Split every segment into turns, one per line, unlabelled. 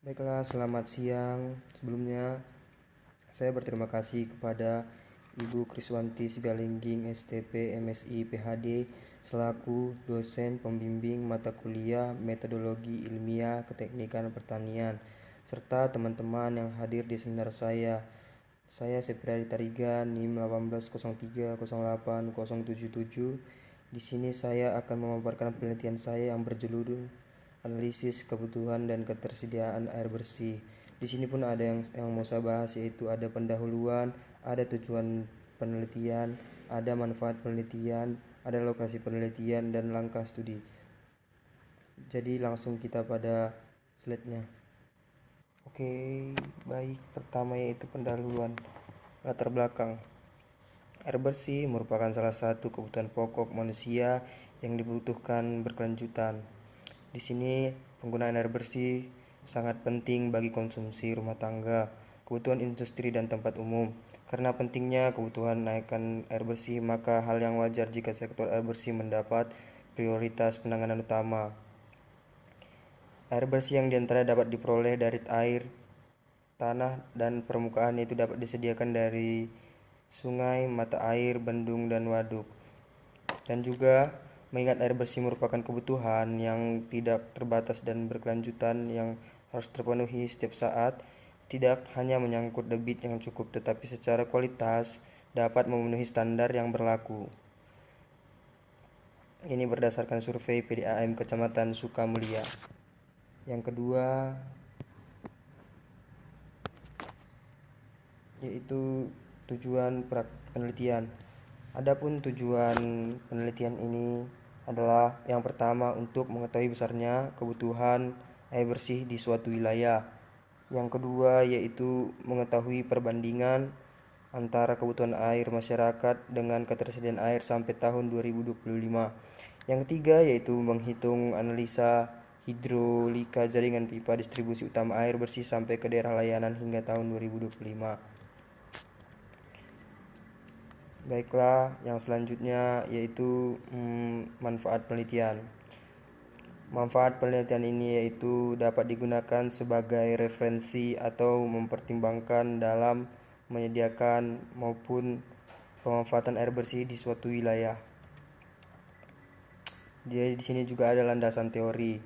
Baiklah, selamat siang. Sebelumnya, saya berterima kasih kepada Ibu Kriswanti Sigalingging, STP, MSI, PhD, selaku dosen pembimbing mata kuliah Metodologi Ilmiah Keteknikan Pertanian, serta teman-teman yang hadir di seminar saya. Saya Septriadi Tarigan, NIM 180308077. Di sini saya akan memaparkan penelitian saya yang berjudul analisis kebutuhan dan ketersediaan air bersih. Di sini pun ada yang mau saya bahas, yaitu ada pendahuluan, ada tujuan penelitian, ada manfaat penelitian, ada lokasi penelitian, dan langkah studi. Jadi langsung kita pada slide-nya. Oke, baik. Pertama yaitu pendahuluan. Latar belakang. Air bersih merupakan salah satu kebutuhan pokok manusia yang dibutuhkan berkelanjutan. Di sini penggunaan air bersih sangat penting bagi konsumsi rumah tangga, kebutuhan industri dan tempat umum. Karena pentingnya kebutuhan naikkan air bersih, maka hal yang wajar jika sektor air bersih mendapat prioritas penanganan utama. Air bersih yang diantara dapat diperoleh dari air, tanah, dan permukaan, itu dapat disediakan dari sungai, mata air, bendung, dan waduk. Dan juga mengingat air bersih merupakan kebutuhan yang tidak terbatas dan berkelanjutan yang harus terpenuhi setiap saat, tidak hanya menyangkut debit yang cukup, tetapi secara kualitas dapat memenuhi standar yang berlaku. Ini berdasarkan survei PDAM Kecamatan Sukamulia. Yang kedua yaitu tujuan penelitian. Adapun tujuan penelitian ini adalah yang pertama untuk mengetahui besarnya kebutuhan air bersih di suatu wilayah. Yang kedua yaitu mengetahui perbandingan antara kebutuhan air masyarakat dengan ketersediaan air sampai tahun 2025. Yang ketiga yaitu menghitung analisa hidrolika jaringan pipa distribusi utama air bersih sampai ke daerah layanan hingga tahun 2025. Baiklah, yang selanjutnya yaitu manfaat penelitian. Manfaat penelitian ini yaitu dapat digunakan sebagai referensi atau mempertimbangkan dalam menyediakan maupun pemanfaatan air bersih di suatu wilayah. Jadi di sini juga ada landasan teori.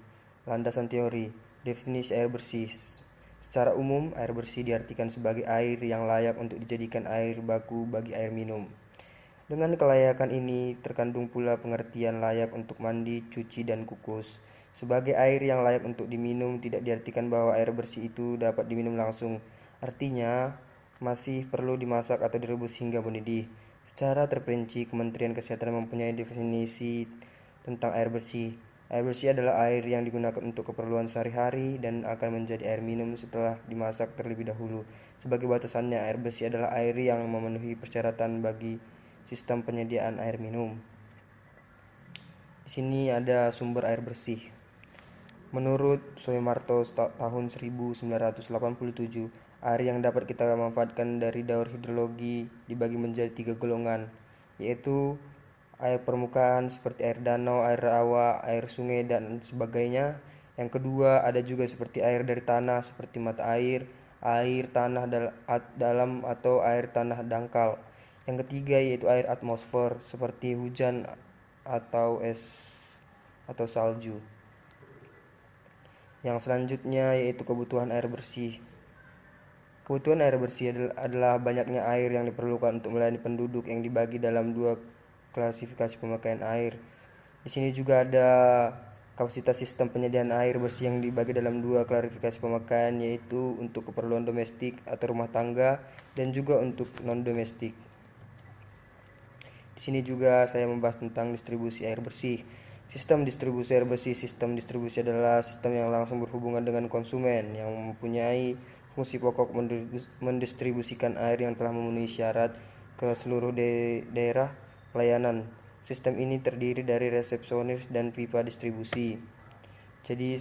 Landasan teori, definisi air bersih. Secara umum, air bersih diartikan sebagai air yang layak untuk dijadikan air baku bagi air minum. Dengan kelayakan ini terkandung pula pengertian layak untuk mandi, cuci, dan kukus. Sebagai air yang layak untuk diminum tidak diartikan bahwa air bersih itu dapat diminum langsung. Artinya, masih perlu dimasak atau direbus hingga mendidih. Secara terperinci, Kementerian Kesehatan mempunyai definisi tentang air bersih. Air bersih adalah air yang digunakan untuk keperluan sehari-hari dan akan menjadi air minum setelah dimasak terlebih dahulu. Sebagai batasannya, air bersih adalah air yang memenuhi persyaratan bagi sistem penyediaan air minum. Di sini ada sumber air bersih. Menurut Soemarto tahun 1987, air yang dapat kita manfaatkan dari daur hidrologi dibagi menjadi 3 golongan, yaitu air permukaan seperti air danau, air rawa, air sungai, dan sebagainya. Yang kedua, ada juga seperti air dari tanah seperti mata air, air tanah dalam atau air tanah dangkal. Yang ketiga yaitu air atmosfer seperti hujan atau es atau salju. Yang selanjutnya yaitu kebutuhan air bersih. Kebutuhan air bersih adalah banyaknya air yang diperlukan untuk melayani penduduk yang dibagi dalam dua klasifikasi pemakaian air. Di sini juga ada kapasitas sistem penyediaan air bersih yang dibagi dalam dua klasifikasi pemakaian, yaitu untuk keperluan domestik atau rumah tangga dan juga untuk non-domestik. Di sini juga saya membahas tentang distribusi air bersih. Sistem distribusi air bersih. Sistem distribusi adalah sistem yang langsung berhubungan dengan konsumen yang mempunyai fungsi pokok mendistribusikan air yang telah memenuhi syarat ke seluruh daerah pelayanan. Sistem ini terdiri dari resepsionis dan pipa distribusi. Jadi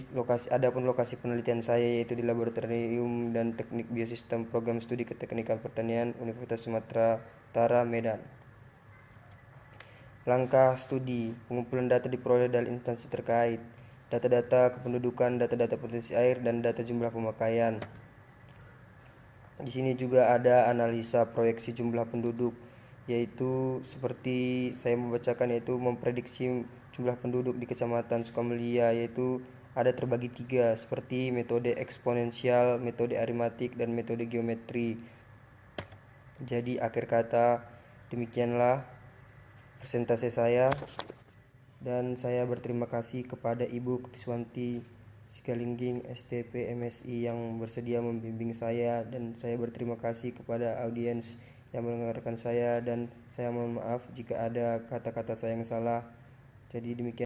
adapun lokasi penelitian saya yaitu di Laboratorium dan Teknik Biosistem Program Studi Keteknikan Pertanian Universitas Sumatera Utara, Medan. Langkah studi, pengumpulan data diperoleh dari instansi terkait. data-data kependudukan, data-data potensi air, dan data jumlah pemakaian. Di sini juga ada analisa proyeksi jumlah penduduk, yaitu seperti saya membacakan, yaitu memprediksi jumlah penduduk di Kecamatan Sukamulia, yaitu ada terbagi 3, seperti metode eksponensial, metode aritmatik, dan metode geometri. Jadi akhir kata demikianlah presentasi saya, dan saya berterima kasih kepada Ibu Kriswanti Sigalingging STP MSI yang bersedia membimbing saya, dan saya berterima kasih kepada audiens yang mendengarkan saya, dan saya mohon maaf jika ada kata-kata saya yang salah. Jadi demikian.